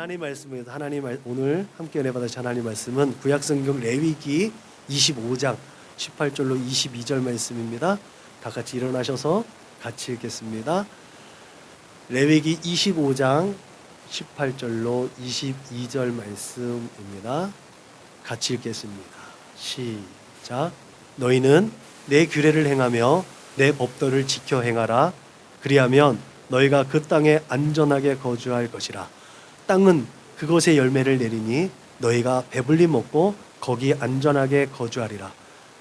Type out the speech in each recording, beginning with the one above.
하나님 말씀입니다. 오늘 함께 은혜 받으실 하나님 말씀은 구약성경 레위기 25장 18절로 22절 말씀입니다. 다 같이 일어나셔서 같이 읽겠습니다. 레위기 25장 18절로 22절 말씀입니다. 같이 읽겠습니다. 시작. 너희는 내 규례를 행하며 내 법도를 지켜 행하라. 그리하면 너희가 그 땅에 안전하게 거주할 것이라. 땅은 그곳에 열매를 내리니 너희가 배불리 먹고 거기 안전하게 거주하리라.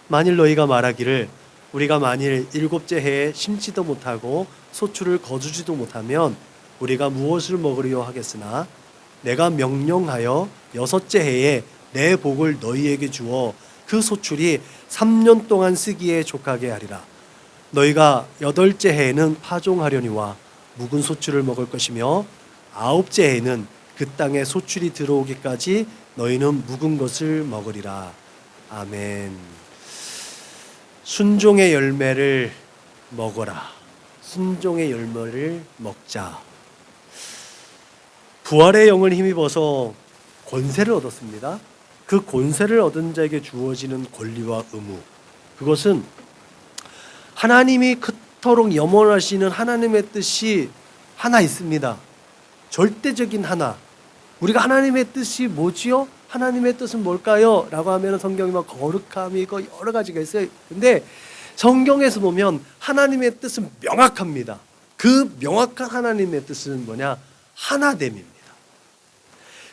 만일 너희가 말하기를 우리가 만일 일곱째 해에 심지도 못하고 소출을 거두지도 못하면 우리가 무엇을 먹으리요 하겠으나 내가 명령하여 여섯째 해에 내 복을 너희에게 주어 그 소출이 3년 동안 쓰기에 족하게 하리라. 너희가 여덟째 해에는 파종하려니와 묵은 소출을 먹을 것이며 아홉째 해에는 그 땅에 소출이 들어오기까지 너희는 묵은 것을 먹으리라. 아멘. 순종의 열매를 먹어라. 순종의 열매를 먹자. 부활의 영을 힘입어서 권세를 얻었습니다. 그 권세를 얻은 자에게 주어지는 권리와 의무, 그것은 하나님이 그토록 염원하시는 하나님의 뜻이 하나 있습니다. 절대적인 하나. 우리가 하나님의 뜻이 뭐지요? 하나님의 뜻은 뭘까요? 라고 하면 성경이 막 거룩함이고 여러 가지가 있어요. 근데 성경에서 보면 하나님의 뜻은 명확합니다. 그 명확한 하나님의 뜻은 뭐냐? 하나됨입니다.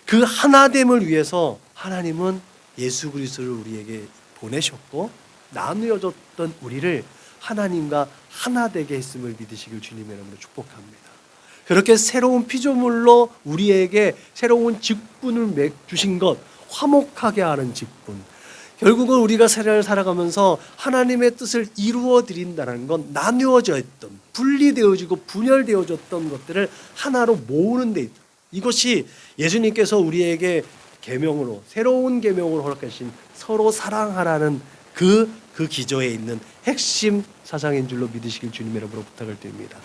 그 하나됨을 위해서 하나님은 예수 그리스도를 우리에게 보내셨고 나누어졌던 우리를 하나님과 하나 되게 했음을 믿으시길 주님의 이름으로 축복합니다. 그렇게 새로운 피조물로 우리에게 새로운 직분을 주신 것, 화목하게 하는 직분. 결국은 우리가 세상을 살아가면서 하나님의 뜻을 이루어 드린다는 건 나누어져 있던, 분리되어지고 분열되어졌던 것들을 하나로 모으는 데 있다. 이것이 예수님께서 우리에게 계명으로, 새로운 계명으로 허락하신 서로 사랑하라는 그 기저에 있는 핵심 사상인 줄로 믿으시길 주님의 이름으로 부탁을 드립니다.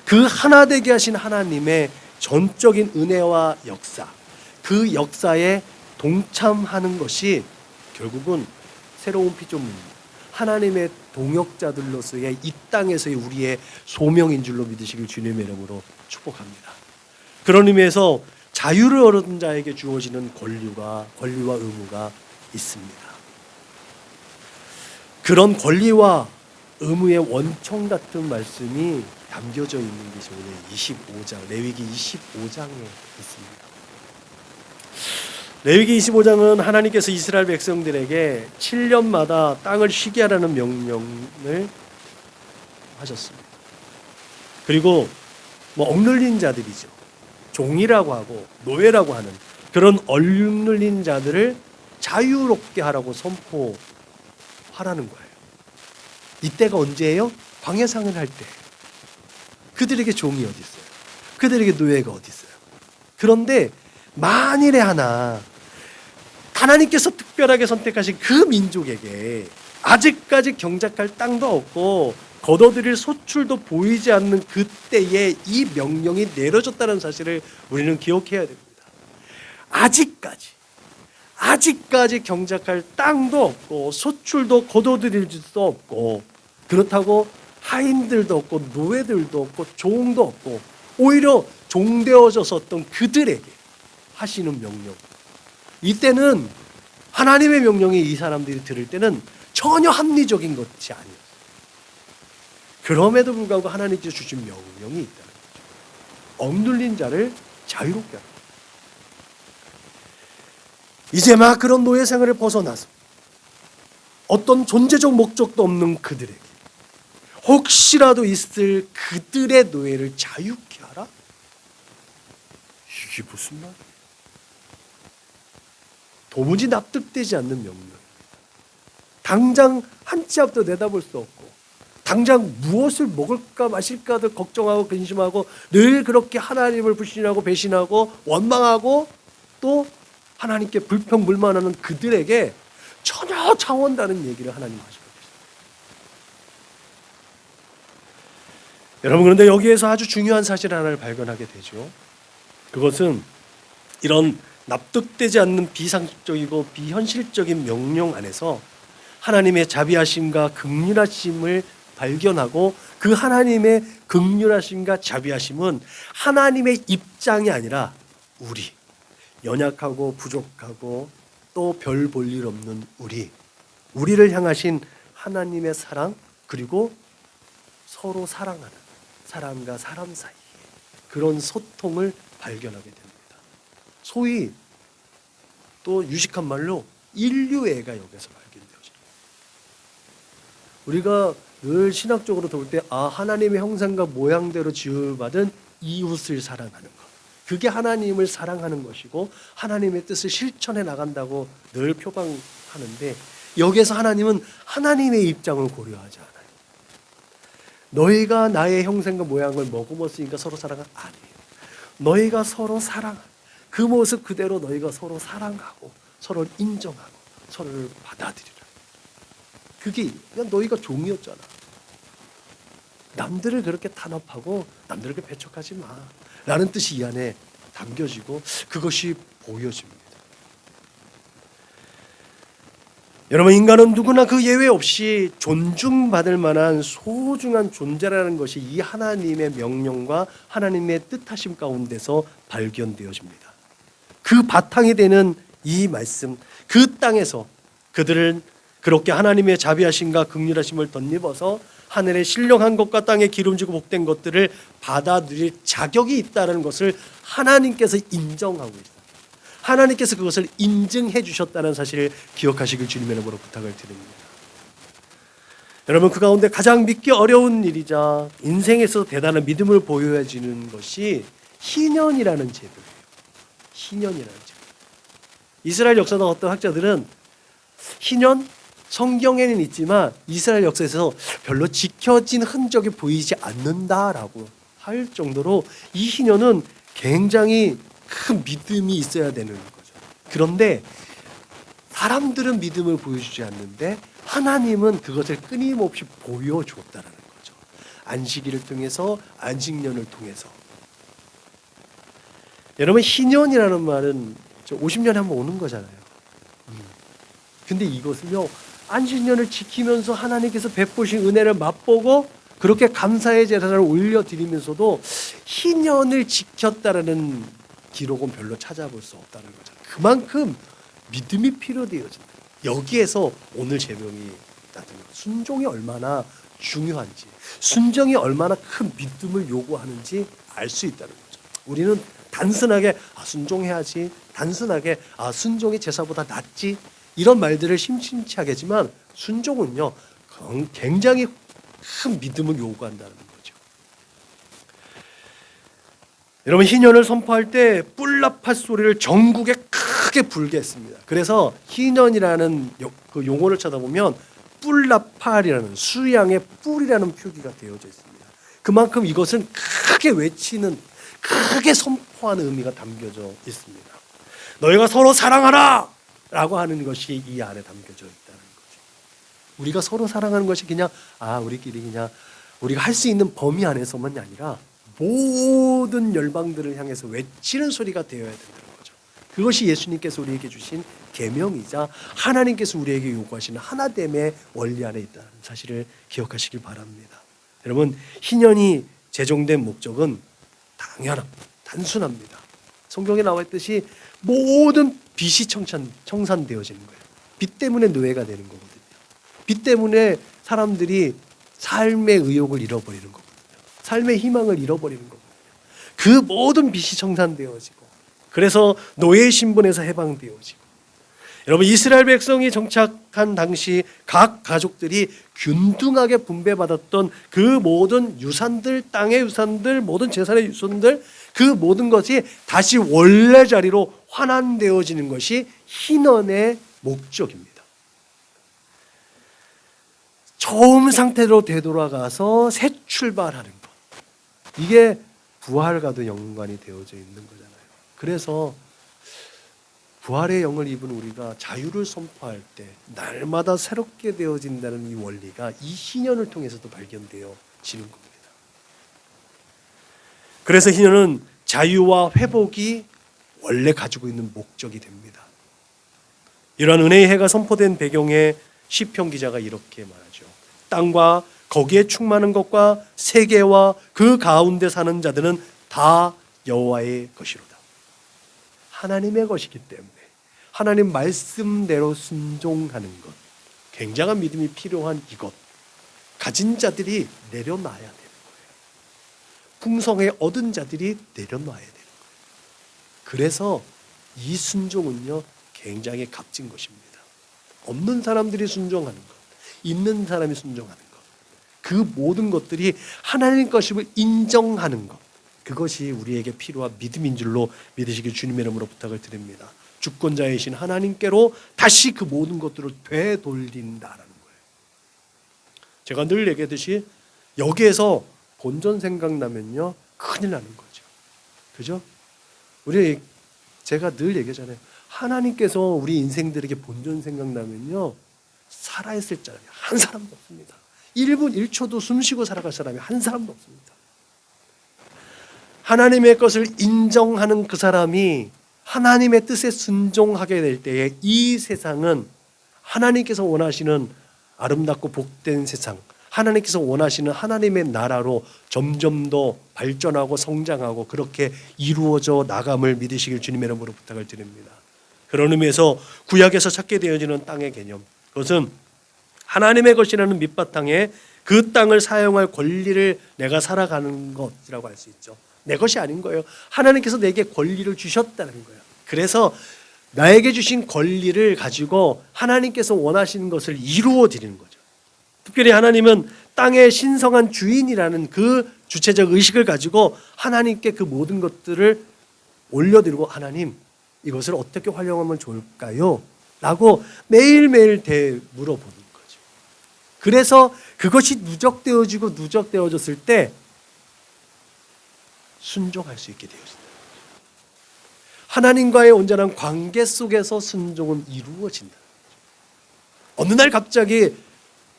그 하나 되게 하신 하나님의 전적인 은혜와 역사, 그 역사에 동참하는 것이 결국은 새로운 피조물입니다. 하나님의 동역자들로서의 이 땅에서의 우리의 소명인 줄로 믿으시길 주님의 이름으로 축복합니다. 그런 의미에서 자유를 얻은 자에게 주어지는 권리와 의무가 있습니다. 그런 권리와 의무의 원천 같은 말씀이 담겨져 있는 것이 오늘 25장, 레위기 25장에 있습니다. 레위기 25장은 하나님께서 이스라엘 백성들에게 7년마다 땅을 쉬게 하라는 명령을 하셨습니다. 그리고 억눌린 자들이죠. 종이라고 하고 노예라고 하는 그런 억눌린 자들을 자유롭게 하라고 선포하라는 거예요. 이때가 언제예요? 광야상을 할 때. 그들에게 종이 어디 있어요? 그들에게 노예가 어디 있어요? 그런데 만일에 하나 하나님께서 특별하게 선택하신 그 민족에게 아직까지 경작할 땅도 없고 거둬들일 소출도 보이지 않는 그때에 이 명령이 내려졌다는 사실을 우리는 기억해야 됩니다. 아직까지 경작할 땅도 없고 소출도 거둬들일 수도 없고, 그렇다고 하인들도 없고 노예들도 없고 종도 없고 오히려 종되어졌었던 그들에게 하시는 명령, 이때는 하나님의 명령이 이 사람들이 들을 때는 전혀 합리적인 것이 아니었어요. 그럼에도 불구하고 하나님께서 주신 명령이 있다는 거죠. 억눌린 자를 자유롭게 하라. 이제 막 그런 노예 생활을 벗어나서 어떤 존재적 목적도 없는 그들에게 혹시라도 있을 그들의 노예를 자유케 하라? 이게 무슨 말이에요? 도무지 납득되지 않는 명령. 당장 한 치 앞도 내다볼 수 없고 당장 무엇을 먹을까 마실까도 걱정하고 근심하고 늘 그렇게 하나님을 불신하고 배신하고 원망하고 또 하나님께 불평불만하는 그들에게 전혀 차원다는 얘기를 하나님 하시고 계십니다. 여러분, 그런데 여기에서 아주 중요한 사실 하나를 발견하게 되죠. 그것은 이런 납득되지 않는 비상식적이고 비현실적인 명령 안에서 하나님의 자비하심과 긍휼하심을 발견하고 그 하나님의 긍휼하심과 자비하심은 하나님의 입장이 아니라 우리 연약하고 부족하고 또 별 볼 일 없는 우리를 향하신 하나님의 사랑, 그리고 서로 사랑하는 사람과 사람 사이에 그런 소통을 발견하게 됩니다. 소위 또 유식한 말로 인류애가 여기서 발견되어집니다. 우리가 늘 신학적으로 볼 때 하나님의 형상과 모양대로 지음받은 이웃을 사랑하는 것, 그게 하나님을 사랑하는 것이고 하나님의 뜻을 실천해 나간다고 늘 표방하는데, 여기에서 하나님은 하나님의 입장을 고려하지 않아요. 너희가 나의 형상과 모양을 머금었으니까 서로 사랑하 아니에요. 너희가 서로 사랑하는 그 모습 그대로 너희가 서로 사랑하고 서로를 인정하고 서로를 받아들이라. 그게 그냥 너희가 종이었잖아. 남들을 그렇게 탄압하고 남들을 그렇게 배척하지 마 라는 뜻이 이 안에 담겨지고 그것이 보여집니다. 여러분, 인간은 누구나 그 예외 없이 존중받을 만한 소중한 존재라는 것이 이 하나님의 명령과 하나님의 뜻하심 가운데서 발견되어집니다. 그 바탕이 되는 이 말씀, 그 땅에서 그들은 그렇게 하나님의 자비하심과 긍휼하심을 덧입어서 하늘의 신령한 것과 땅에 기름지고 복된 것들을 받아들일 자격이 있다는 것을 하나님께서 인정하고 있어요. 하나님께서 그것을 인증해 주셨다는 사실을 기억하시길 주님의 이름으로 부탁을 드립니다. 여러분, 그 가운데 가장 믿기 어려운 일이자 인생에서 대단한 믿음을 보여지는 것이 희년이라는 제도예요. 희년이라는 제도. 이스라엘 역사나 어떤 학자들은 희년, 성경에는 있지만 이스라엘 역사에서 별로 지켜진 흔적이 보이지 않는다라고 할 정도로 이 희년은 굉장히 큰 믿음이 있어야 되는 거죠. 그런데 사람들은 믿음을 보여주지 않는데 하나님은 그것을 끊임없이 보여줬다는 거죠. 안식일을 통해서, 안식년을 통해서. 여러분, 희년이라는 말은 50년에 한 번 오는 거잖아요. 근데 이것은요, 안식년을 지키면서 하나님께서 베푸신 은혜를 맛보고 그렇게 감사의 제사를 올려드리면서도 희년을 지켰다라는 기록은 별로 찾아볼 수 없다는 거죠. 그만큼 믿음이 필요되어진다. 여기에서 오늘 제명이 나타나는 순종이 얼마나 중요한지, 순종이 얼마나 큰 믿음을 요구하는지 알 수 있다는 거죠. 우리는 단순하게 순종해야지, 단순하게 순종이 제사보다 낫지, 이런 말들을 심심치 하겠지만 순종은요 굉장히 큰 믿음을 요구한다는 거죠. 여러분, 희년을 선포할 때 뿔라파 소리를 전국에 크게 불게 했습니다. 그래서 희년이라는 그 용어를 찾아보면 뿔라팔이라는 수양의 뿔이라는 표기가 되어져 있습니다. 그만큼 이것은 크게 외치는, 크게 선포하는 의미가 담겨져 있습니다. 너희가 서로 사랑하라! 라고 하는 것이 이 안에 담겨져 있다는 거죠. 우리가 서로 사랑하는 것이 그냥 우리끼리 그냥 우리가 할 수 있는 범위 안에서만이 아니라 모든 열방들을 향해서 외치는 소리가 되어야 된다는 거죠. 그것이 예수님께서 우리에게 주신 계명이자 하나님께서 우리에게 요구하시는 하나됨의 원리 안에 있다는 사실을 기억하시길 바랍니다. 여러분, 희년이 제정된 목적은 단순합니다. 성경에 나와 있듯이 모든 빚이 청산되어지는 거예요. 빚 때문에 노예가 되는 거거든요. 빚 때문에 사람들이 삶의 의욕을 잃어버리는 거거든요. 삶의 희망을 잃어버리는 거거든요. 그 모든 빚이 청산되어지고, 그래서 노예 신분에서 해방되어지고, 여러분, 이스라엘 백성이 정착한 당시 각 가족들이 균등하게 분배받았던 그 모든 유산들, 땅의 유산들, 모든 재산의 유산들, 그 모든 것이 다시 원래 자리로 환원되어지는 것이 희년의 목적입니다. 처음 상태로 되돌아가서 새 출발하는 것. 이게 부활과도 연관이 되어져 있는 거잖아요. 그래서 부활의 영을 입은 우리가 자유를 선포할 때 날마다 새롭게 되어진다는 이 원리가 이 희년을 통해서도 발견되어지는 겁니다. 그래서 희년은 자유와 회복이 원래 가지고 있는 목적이 됩니다. 이러한 은혜의 해가 선포된 배경에 시편 기자가 이렇게 말하죠. 땅과 거기에 충만한 것과 세계와 그 가운데 사는 자들은 다 여호와의 것이로다. 하나님의 것이기 때문에 하나님 말씀대로 순종하는 것, 굉장한 믿음이 필요한 이것, 가진 자들이 내려놔야 되는 거예요. 풍성에 얻은 자들이 내려놔야 되는 거예요. 그래서 이 순종은요, 굉장히 값진 것입니다. 없는 사람들이 순종하는 것, 있는 사람이 순종하는 것, 그 모든 것들이 하나님 것임을 인정하는 것, 그것이 우리에게 필요한 믿음인 줄로 믿으시길 주님의 이름으로 부탁을 드립니다. 주권자이신 하나님께로 다시 그 모든 것들을 되돌린다라는 거예요. 제가 늘 얘기했듯이 여기에서 본전 생각나면요, 큰일 나는 거죠. 그죠? 제가 늘 얘기하잖아요. 하나님께서 우리 인생들에게 본전 생각나면요, 살아있을 사람이 한 사람도 없습니다. 1분 1초도 숨쉬고 살아갈 사람이 한 사람도 없습니다. 하나님의 것을 인정하는 그 사람이 하나님의 뜻에 순종하게 될 때에 이 세상은 하나님께서 원하시는 아름답고 복된 세상, 하나님께서 원하시는 하나님의 나라로 점점 더 발전하고 성장하고 그렇게 이루어져 나감을 믿으시길 주님의 이름으로 부탁을 드립니다. 그런 의미에서 구약에서 찾게 되어지는 땅의 개념, 그것은 하나님의 것이라는 밑바탕에 그 땅을 사용할 권리를 내가 살아가는 것이라고 할 수 있죠. 내 것이 아닌 거예요. 하나님께서 내게 권리를 주셨다는 거예요. 그래서 나에게 주신 권리를 가지고 하나님께서 원하시는 것을 이루어 드리는 거죠. 특별히 하나님은 땅의 신성한 주인이라는 그 주체적 의식을 가지고 하나님께 그 모든 것들을 올려드리고, 하나님 이것을 어떻게 활용하면 좋을까요? 라고 매일매일 물어보는 거죠. 그래서 그것이 누적되어졌을 때 순종할 수 있게 되어진다. 하나님과의 온전한 관계 속에서 순종은 이루어진다. 어느 날 갑자기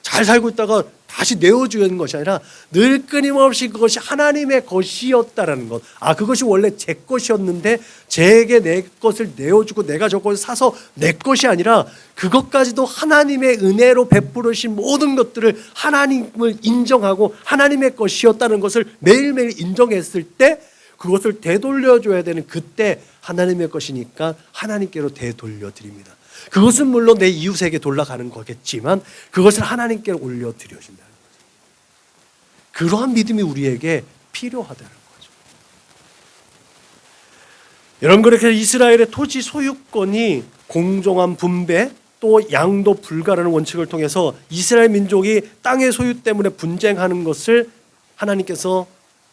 잘 살고 있다가 다시 내어주는 것이 아니라 늘 끊임없이 그것이 하나님의 것이었다라는 것. 그것이 원래 제 것이었는데 제게 내 것을 내어주고 내가 저것을 사서 내 것이 아니라 그것까지도 하나님의 은혜로 베풀으신 모든 것들을 하나님을 인정하고 하나님의 것이었다는 것을 매일매일 인정했을 때 그것을 되돌려줘야 되는 그때 하나님의 것이니까 하나님께로 되돌려드립니다. 그것은 물론 내 이웃에게 돌아가는 거겠지만 그것을 하나님께 올려드려진다는 거죠. 그러한 믿음이 우리에게 필요하다는 거죠. 여러분, 그렇게 이스라엘의 토지 소유권이 공정한 분배 또 양도 불가라는 원칙을 통해서 이스라엘 민족이 땅의 소유 때문에 분쟁하는 것을 하나님께서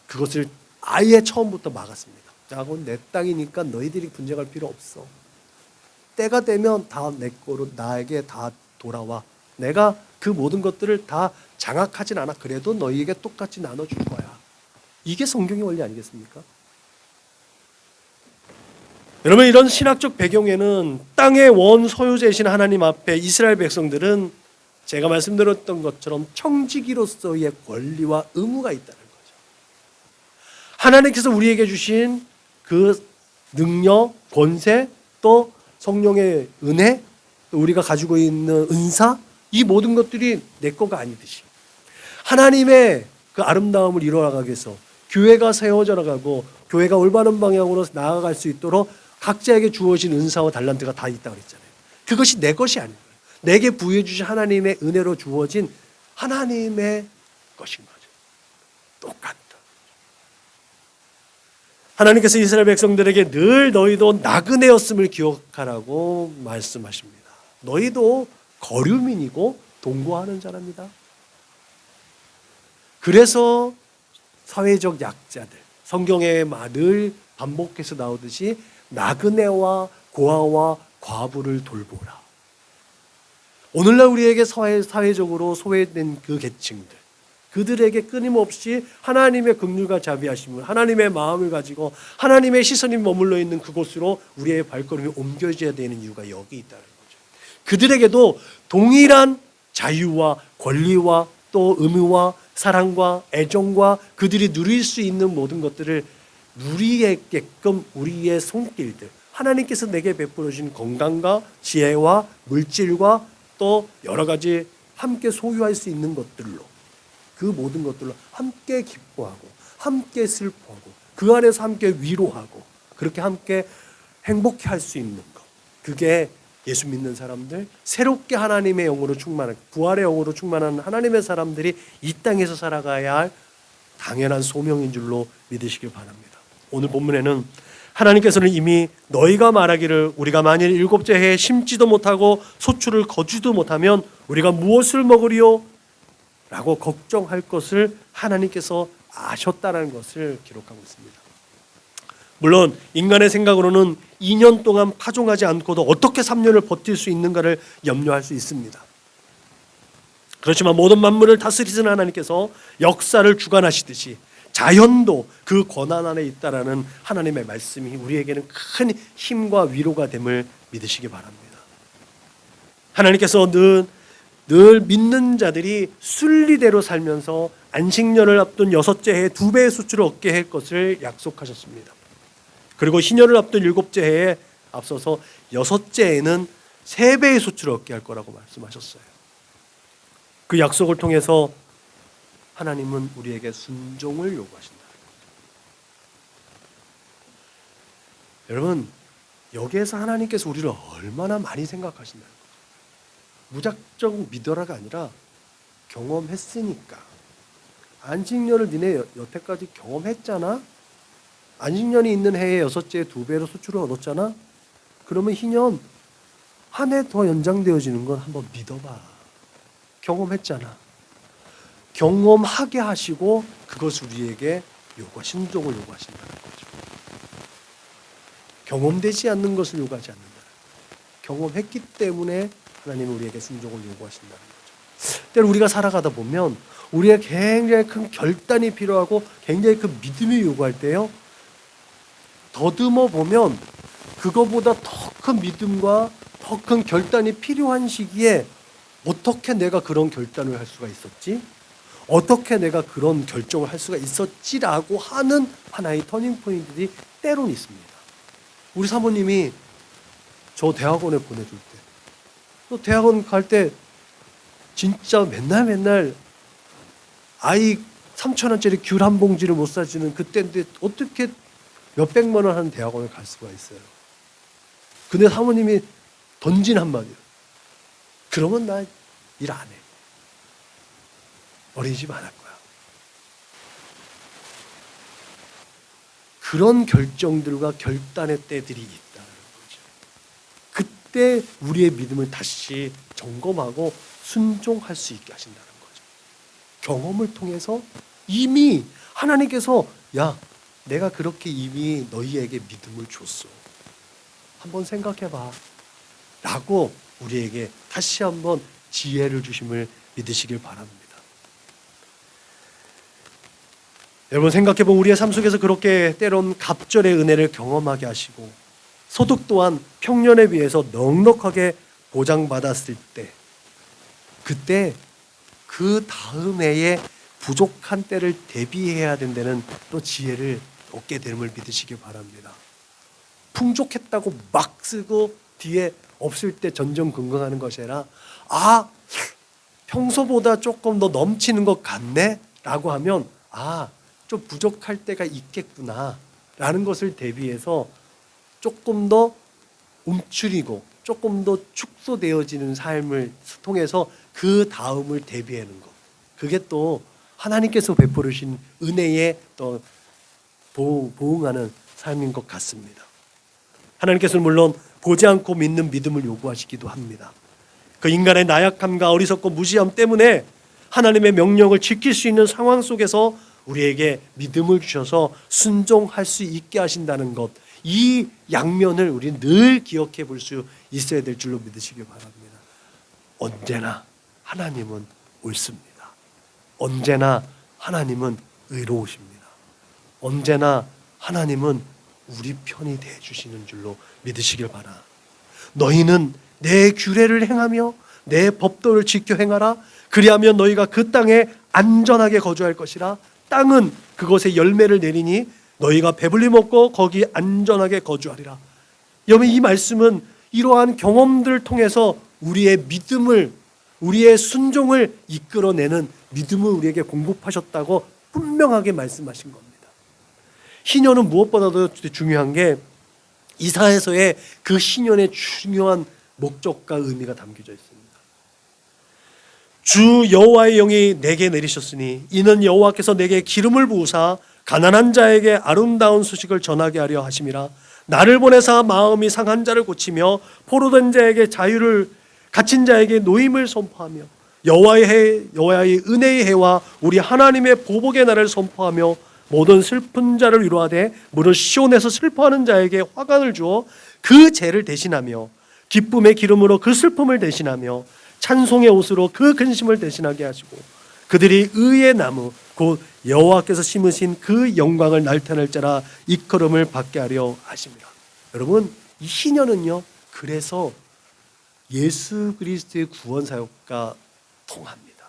그것을 아예 처음부터 막았습니다. 그건 내 땅이니까 너희들이 분쟁할 필요 없어. 때가 되면 다 내 거로 나에게 다 돌아와. 내가 그 모든 것들을 다 장악하진 않아. 그래도 너희에게 똑같이 나눠줄 거야. 이게 성경의 원리 아니겠습니까? 여러분, 이런 신학적 배경에는 땅의 원 소유자이신 하나님 앞에 이스라엘 백성들은 제가 말씀드렸던 것처럼 청지기로서의 권리와 의무가 있다는 거죠. 하나님께서 우리에게 주신 그 능력, 권세, 또 성령의 은혜, 또 우리가 가지고 있는 은사, 이 모든 것들이 내 거가 아니듯이 하나님의 그 아름다움을 이루어가기 위해서 교회가 세워져 나가고 교회가 올바른 방향으로 나아갈 수 있도록 각자에게 주어진 은사와 달란트가 다 있다고 그랬잖아요. 그것이 내 것이 아닌 거예요. 내게 부여해 주신 하나님의 은혜로 주어진 하나님의 것인 거죠. 똑같다. 하나님께서 이스라엘 백성들에게 늘 너희도 나그네였음을 기억하라고 말씀하십니다. 너희도 거류민이고 동거하는 자랍니다. 그래서 사회적 약자들, 성경에 늘 반복해서 나오듯이 나그네와 고아와 과부를 돌보라. 오늘날 우리에게 사회적으로 소외된 그 계층들, 그들에게 끊임없이 하나님의 긍휼과 자비하심을, 하나님의 마음을 가지고 하나님의 시선이 머물러 있는 그곳으로 우리의 발걸음이 옮겨져야 되는 이유가 여기 있다는 거죠. 그들에게도 동일한 자유와 권리와 또 의무와 사랑과 애정과 그들이 누릴 수 있는 모든 것들을 누리게끔 우리의 손길들, 하나님께서 내게 베풀어 주신 건강과 지혜와 물질과 또 여러 가지 함께 소유할 수 있는 것들로, 그 모든 것들로 함께 기뻐하고 함께 슬퍼하고 그 안에서 함께 위로하고 그렇게 함께 행복해 할 수 있는 것, 그게 예수 믿는 사람들, 새롭게 하나님의 영으로 충만한, 부활의 영으로 충만한 하나님의 사람들이 이 땅에서 살아가야 할 당연한 소명인 줄로 믿으시길 바랍니다. 오늘 본문에는 하나님께서는 이미 너희가 말하기를 우리가 만일 일곱째 해에 심지도 못하고 소출을 거두지도 못하면 우리가 무엇을 먹으리요? 라고 걱정할 것을 하나님께서 아셨다는 것을 기록하고 있습니다. 물론 인간의 생각으로는 2년 동안 파종하지 않고도 어떻게 3년을 버틸 수 있는가를 염려할 수 있습니다. 그렇지만 모든 만물을 다스리시는 하나님께서 역사를 주관하시듯이 자연도 그 권한 안에 있다라는 하나님의 말씀이 우리에게는 큰 힘과 위로가 됨을 믿으시기 바랍니다. 하나님께서 늘 믿는 자들이 순리대로 살면서 안식년을 앞둔 6째 해에 2배의 수출을 얻게 할 것을 약속하셨습니다. 그리고 희년을 앞둔 7째 해에 앞서서 6째 해에는 3배의 수출을 얻게 할 거라고 말씀하셨어요. 그 약속을 통해서 하나님은 우리에게 순종을 요구하신다. 여러분, 여기에서 하나님께서 우리를 얼마나 많이 생각하신다는 거죠. 무작정 믿어라가 아니라 경험했으니까. 안식년을 니네 여태까지 경험했잖아. 안식년이 있는 해에 6째에 2배로 수출을 얻었잖아. 그러면 희년 한 해 더 연장되어지는 건 한번 믿어봐. 경험했잖아. 경험하게 하시고 그것을 우리에게 순종을 요구하신다는 거죠. 경험되지 않는 것을 요구하지 않는다. 경험했기 때문에 하나님은 우리에게 순종을 요구하신다는 거죠. 때로 우리가 살아가다 보면 우리에게 굉장히 큰 결단이 필요하고 굉장히 큰 믿음이 요구할 때요, 더듬어 보면 그거보다 더 큰 믿음과 더 큰 결단이 필요한 시기에 어떻게 내가 그런 결단을 할 수가 있었지? 어떻게 내가 그런 결정을 할 수가 있었지라고 하는 하나의 터닝포인트들이 때론 있습니다. 우리 사모님이 저 대학원에 보내줄 때, 또 대학원 갈 때 진짜 맨날 아이 3,000원짜리 귤 한 봉지를 못 사주는 그때인데 어떻게 몇백만 원 하는 대학원을 갈 수가 있어요. 근데 사모님이 던진 한마디요. 그러면 나 일 안 해. 어린이집 안 할 거야. 그런 결정들과 결단의 때들이 있다는 거죠. 그때 우리의 믿음을 다시 점검하고 순종할 수 있게 하신다는 거죠. 경험을 통해서 이미 하나님께서 야, 내가 그렇게 이미 너희에게 믿음을 줬어. 한번 생각해봐. 라고 우리에게 다시 한번 지혜를 주심을 믿으시길 바랍니다. 여러분, 생각해보면 우리의 삶 속에서 그렇게 때론 갑절의 은혜를 경험하게 하시고 소득 또한 평년에 비해서 넉넉하게 보장받았을 때, 그때 그 다음 해에 부족한 때를 대비해야 된다는 또 지혜를 얻게 됨을 믿으시기 바랍니다. 풍족했다고 막 쓰고 뒤에 없을 때 전전긍긍하는 것이 아니라 평소보다 조금 더 넘치는 것 같네? 라고 하면 좀 부족할 때가 있겠구나 라는 것을 대비해서 조금 더 움츠리고 조금 더 축소되어지는 삶을 통해서 그 다음을 대비하는 것, 그게 또 하나님께서 베풀으신 은혜에 또 보응하는 삶인 것 같습니다. 하나님께서는 물론 보지 않고 믿는 믿음을 요구하시기도 합니다. 그 인간의 나약함과 어리석고 무지함 때문에 하나님의 명령을 지킬 수 있는 상황 속에서 우리에게 믿음을 주셔서 순종할 수 있게 하신다는 것, 이 양면을 우리는 늘 기억해 볼 수 있어야 될 줄로 믿으시기 바랍니다. 언제나 하나님은 옳습니다. 언제나 하나님은 의로우십니다. 언제나 하나님은 우리 편이 되어주시는 줄로 믿으시길 바라. 너희는 내 규례를 행하며 내 법도를 지켜 행하라. 그리하면 너희가 그 땅에 안전하게 거주할 것이라. 땅은 그것에 열매를 내리니 너희가 배불리 먹고 거기 안전하게 거주하리라. 여러분, 이 말씀은 이러한 경험들을 통해서 우리의 믿음을, 우리의 순종을 이끌어내는 믿음을 우리에게 공급하셨다고 분명하게 말씀하신 겁니다. 희년은 무엇보다도 중요한 게 이사야서에 그 희년의 중요한 목적과 의미가 담겨져 있습니다. 주 여호와의 영이 내게 내리셨으니 이는 여호와께서 내게 기름을 부으사 가난한 자에게 아름다운 소식을 전하게 하려 하심이라. 나를 보내사 마음이 상한 자를 고치며 포로된 자에게 자유를, 갇힌 자에게 노임을 선포하며 여호와의 은혜의 해와 우리 하나님의 보복의 날을 선포하며 모든 슬픈 자를 위로하되 무릇 시온에서 슬퍼하는 자에게 화관을 주어 그 죄를 대신하며 기쁨의 기름으로 그 슬픔을 대신하며 찬송의 옷으로 그 근심을 대신하게 하시고 그들이 의의 나무 곧 여호와께서 심으신 그 영광을 나타낼 자라 일컬음을 받게 하려 하십니다. 여러분, 이 희년은요, 그래서 예수 그리스도의 구원 사역과 통합니다.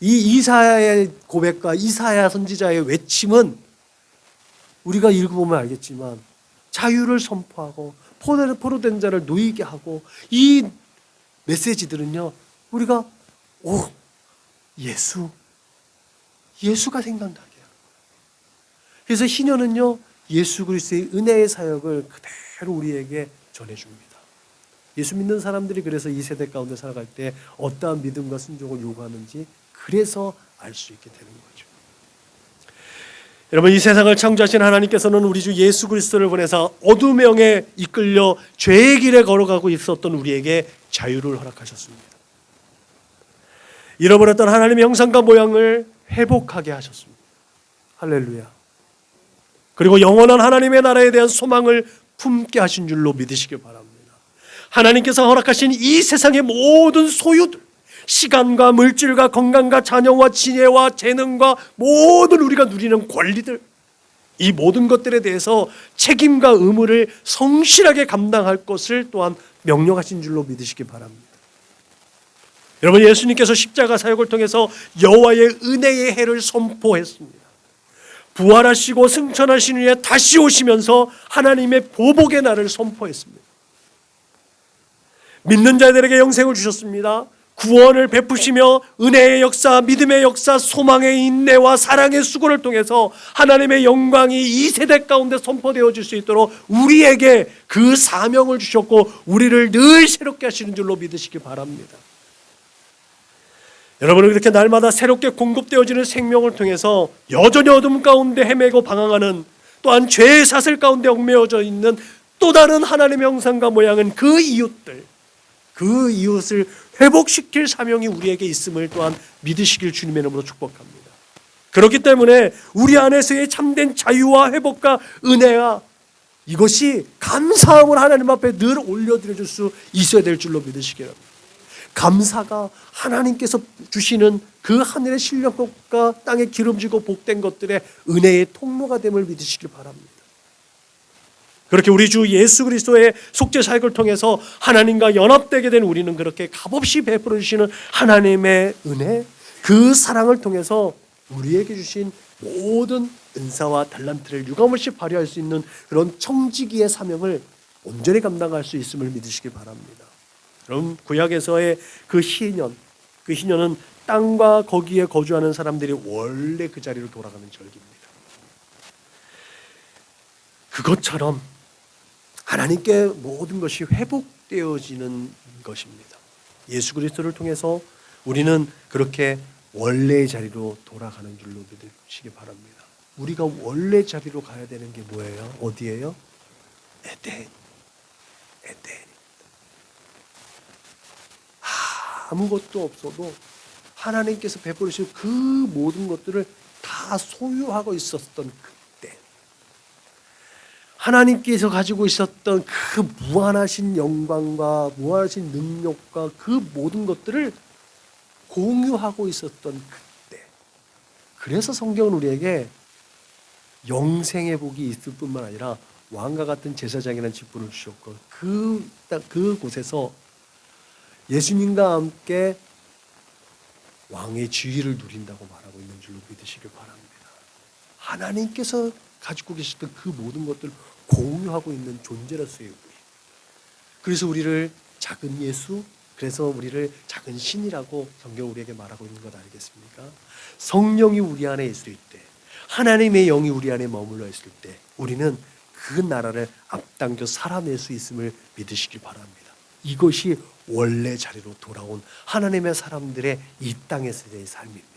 이 이사야의 고백과 이사야 선지자의 외침은 우리가 읽어보면 알겠지만 자유를 선포하고 포로된 자를 놓이게 하고, 이 메시지들은요, 우리가 예수가 생각나게 해요. 그래서 희년은요, 예수 그리스도의 은혜의 사역을 그대로 우리에게 전해줍니다. 예수 믿는 사람들이 그래서 이 세대 가운데 살아갈 때 어떠한 믿음과 순종을 요구하는지 그래서 알 수 있게 되는 거죠. 여러분, 이 세상을 창조하신 하나님께서는 우리 주 예수 그리스도를 보내서 어둠의 영에 이끌려 죄의 길에 걸어가고 있었던 우리에게 자유를 허락하셨습니다. 잃어버렸던 하나님의 형상과 모양을 회복하게 하셨습니다. 할렐루야. 그리고 영원한 하나님의 나라에 대한 소망을 품게 하신 줄로 믿으시길 바랍니다. 하나님께서 허락하신 이 세상의 모든 소유들, 시간과 물질과 건강과 자녀와 지혜와 재능과 모든 우리가 누리는 권리들, 이 모든 것들에 대해서 책임과 의무를 성실하게 감당할 것을 또한 명령하신 줄로 믿으시기 바랍니다. 여러분, 예수님께서 십자가 사역을 통해서 여호와의 은혜의 해를 선포했습니다. 부활하시고 승천하신 후에 다시 오시면서 하나님의 보복의 날을 선포했습니다. 믿는 자들에게 영생을 주셨습니다. 구원을 베푸시며 은혜의 역사, 믿음의 역사, 소망의 인내와 사랑의 수고를 통해서 하나님의 영광이 이 세대 가운데 선포되어질 수 있도록 우리에게 그 사명을 주셨고 우리를 늘 새롭게 하시는 줄로 믿으시기 바랍니다. 여러분은 이렇게 날마다 새롭게 공급되어지는 생명을 통해서 여전히 어둠 가운데 헤매고 방황하는, 또한 죄의 사슬 가운데 얽매여져 있는 또 다른 하나님의 형상과 모양은 그 이웃들, 그 이웃을 회복시킬 사명이 우리에게 있음을 또한 믿으시길 주님의 이름으로 축복합니다. 그렇기 때문에 우리 안에서의 참된 자유와 회복과 은혜가, 이것이 감사함을 하나님 앞에 늘 올려드려줄 수 있어야 될 줄로 믿으시기 바랍니다. 감사가 하나님께서 주시는 그 하늘의 실력과 땅에 기름지고 복된 것들의 은혜의 통로가 됨을 믿으시길 바랍니다. 그렇게 우리 주 예수 그리스도의 속죄 사역을 통해서 하나님과 연합되게 된 우리는 그렇게 값없이 베풀어 주시는 하나님의 은혜, 그 사랑을 통해서 우리에게 주신 모든 은사와 달란트를 유감없이 발휘할 수 있는 그런 청지기의 사명을 온전히 감당할 수 있음을 믿으시기 바랍니다. 그럼 구약에서의 그 희년은 땅과 거기에 거주하는 사람들이 원래 그 자리로 돌아가는 절기입니다. 그것처럼 하나님께 모든 것이 회복되어지는 것입니다. 예수 그리스도를 통해서 우리는 그렇게 원래의 자리로 돌아가는 줄로 믿으시기 바랍니다. 우리가 원래 자리로 가야 되는 게 뭐예요? 어디예요? 에덴. 아무것도 없어도 하나님께서 베풀으신 그 모든 것들을 다 소유하고 있었던 그때, 하나님께서 가지고 있었던 그 무한하신 영광과 무한하신 능력과 그 모든 것들을 공유하고 있었던 그때, 그래서 성경은 우리에게 영생의 복이 있을 뿐만 아니라 왕과 같은 제사장이라는 직분을 주셨고 그곳에서 예수님과 함께 왕의 지위를 누린다고 말하고 있는 줄로 믿으시길 바랍니다. 하나님께서 가지고 계셨던 그 모든 것들을 공유하고 있는 존재로서의 우리. 그래서 우리를 작은 예수, 그래서 우리를 작은 신이라고 성경 우리에게 말하고 있는 것 아니겠습니까? 성령이 우리 안에 있을 때, 하나님의 영이 우리 안에 머물러 있을 때 우리는 그 나라를 앞당겨 살아낼 수 있음을 믿으시길 바랍니다. 이것이 원래 자리로 돌아온 하나님의 사람들의 이 땅에서의 삶입니다.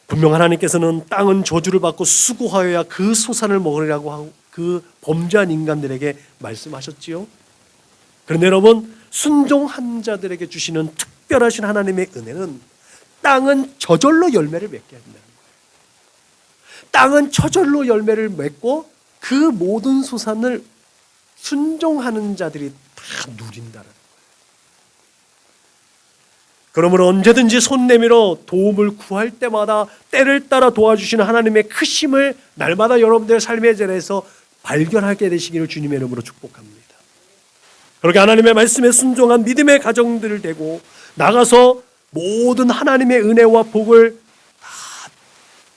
분명 하나님께서는 땅은 저주를 받고 수고하여야 그 소산을 먹으리라고 하고 그 범죄한 인간들에게 말씀하셨지요. 그런데 여러분, 순종한 자들에게 주시는 특별하신 하나님의 은혜는 땅은 저절로 열매를 맺게 한다는 거예요. 땅은 저절로 열매를 맺고 그 모든 소산을 순종하는 자들이 다 누린다는 거예요. 그러므로 언제든지 손 내밀어 도움을 구할 때마다 때를 따라 도와주시는 하나님의 크심을 날마다 여러분들의 삶의 자리에서 발견하게 되시기를 주님의 이름으로 축복합니다. 그렇게 하나님의 말씀에 순종한 믿음의 가정들을 대고 나가서 모든 하나님의 은혜와 복을 다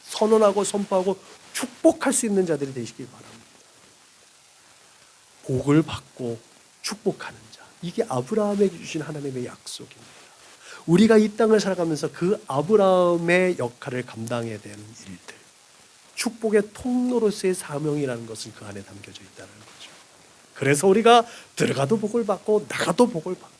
선언하고 선포하고 축복할 수 있는 자들이 되시길 바랍니다. 복을 받고 축복하는 자, 이게 아브라함에게 주신 하나님의 약속입니다. 우리가 이 땅을 살아가면서 그 아브라함의 역할을 감당해야 되는 일들, 축복의 통로로서의 사명이라는 것은 그 안에 담겨져 있다는 거죠. 그래서 우리가 들어가도 복을 받고 나가도 복을 받고,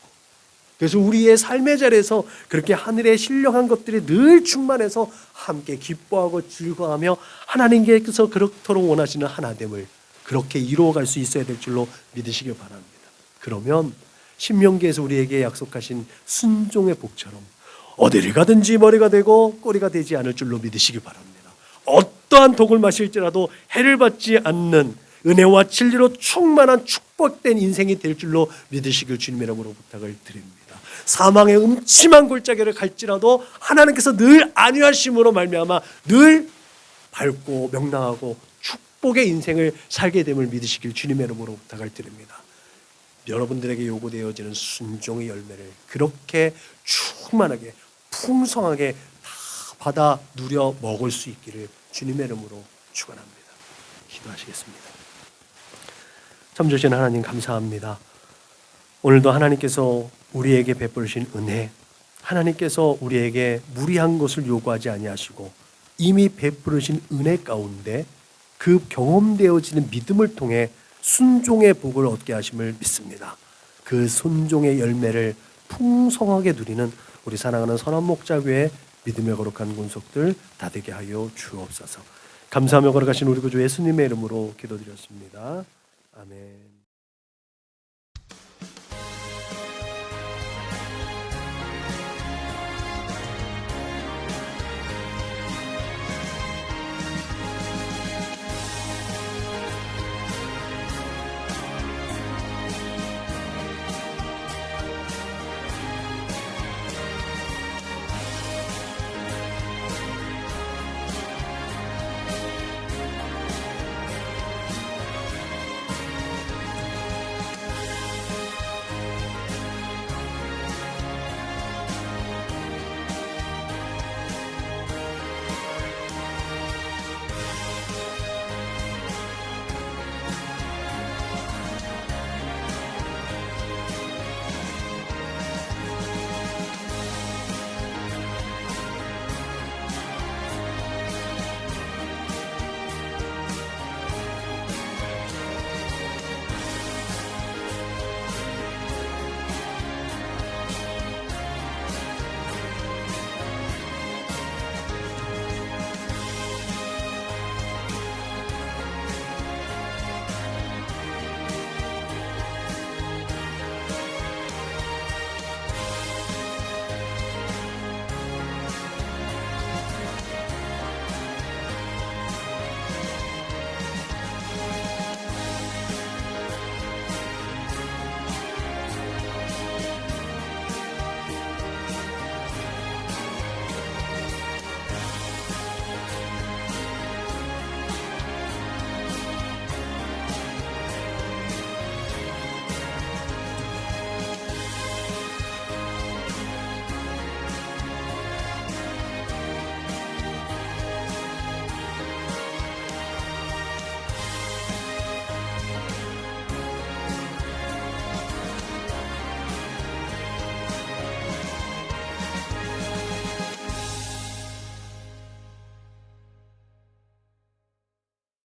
그래서 우리의 삶의 자리에서 그렇게 하늘에 신령한 것들이 늘 충만해서 함께 기뻐하고 즐거워하며 하나님께서 그렇도록 원하시는 하나됨을 그렇게 이루어갈 수 있어야 될 줄로 믿으시길 바랍니다. 그러면 신명기에서 우리에게 약속하신 순종의 복처럼 어디를 가든지 머리가 되고 꼬리가 되지 않을 줄로 믿으시기 바랍니다. 어떠한 독을 마실지라도 해를 받지 않는 은혜와 진리로 충만한 축복된 인생이 될 줄로 믿으시길 주님의 이름으로 부탁을 드립니다. 사망의 음침한 골짜기를 갈지라도 하나님께서 늘 안위하심으로 말미암아 늘 밝고 명랑하고 축복의 인생을 살게 됨을 믿으시길 주님의 이름으로 부탁을 드립니다. 여러분들에게 요구되어지는 순종의 열매를 그렇게 충만하게 풍성하게 다 받아 누려 먹을 수 있기를 주님의 이름으로 축원합니다. 기도하시겠습니다. 참 좋으신 하나님 감사합니다. 오늘도 하나님께서 우리에게 베푸신 은혜, 하나님께서 우리에게 무리한 것을 요구하지 아니하시고 이미 베푸신 은혜 가운데 그 경험되어지는 믿음을 통해 순종의 복을 얻게 하심을 믿습니다. 그 순종의 열매를 풍성하게 누리는 우리 사랑하는 선한 목자교회 믿음의 거룩한 군속들 다 되게 하여 주옵소서. 감사하며 걸어가신 우리 구주 예수님의 이름으로 기도드렸습니다. 아멘.